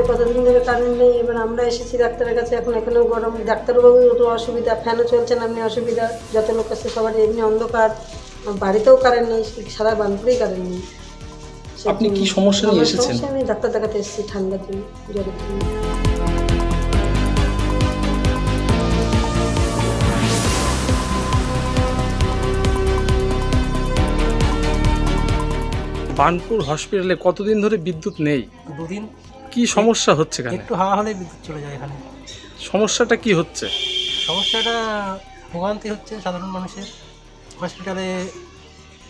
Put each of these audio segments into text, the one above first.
কতদিন ধরে কারেন্ট নেই। এবার আমরা এসেছি ডাক্তারের কাছে, এখন এখানেও গরম, ডাক্তারবাবুরও অসুবিধা, ফ্যানও চলছে না, এমনি অসুবিধা। যত লোক আসছে সবার এমনি অন্ধকার, বাড়িতেও কারেন্ট নেই, সারা বানপুরেই কারেন্ট নেই। আপনি কি সমস্যা নিয়ে এসেছেন? আমি ডাক্তার দেখাতে এসেছি ঠান্ডার জন্য, জ্বরের জন্য। বার্নপুর হসপিটালে কতদিন ধরে বিদ্যুৎ নেই? 2 দিন। কি সমস্যা হচ্ছে এখানে? একটু হাওয়া হলে বিদ্যুৎ চলে যায় এখানে। সমস্যাটা কি হচ্ছে? সমস্যাটা ভোগান্তি হচ্ছে সাধারণ মানুষের। হসপিটালে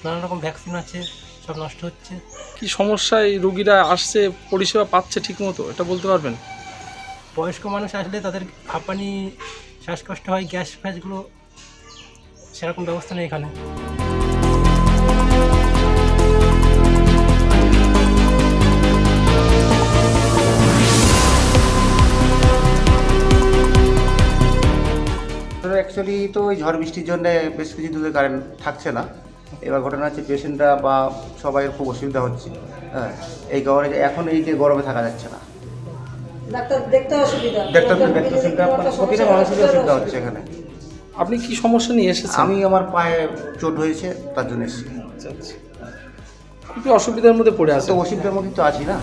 নানা রকম ভ্যাকসিন আছে, সব নষ্ট হচ্ছে। কি সমস্যায় রোগীরা আসছে, পরিষেবা পাচ্ছে ঠিকমতো, এটা বলতে পারবেন? বয়স্ক মানুষ আসলে তাদের হাঁপানি, শ্বাসকষ্ট হয়, গ্যাস ফ্যাসগুলো সেরকম ব্যবস্থা নেই এখানে। অ্যাকচুয়ালি তো ওই ঝড় বৃষ্টির জন্য বেশ কিছু দূরে কারেন্ট থাকছে না। এবার ঘটনা হচ্ছে পেশেন্টরা বা সবাই খুব অসুবিধা হচ্ছে। হ্যাঁ, এই কারণে এখন এই যে গরমে থাকা যাচ্ছে না, ডাক্তার দেখতে অসুবিধা, প্রতিটা মানুষেরই অসুবিধা হচ্ছে এখানে। আপনি কি সমস্যা নিয়ে এসেছেন? আমি আমার পায়ে চোট হয়েছে, তার জন্য এসেছি। খুবই অসুবিধার মধ্যে পড়ে আছে। তো অসুবিধার মধ্যে তো আছি না।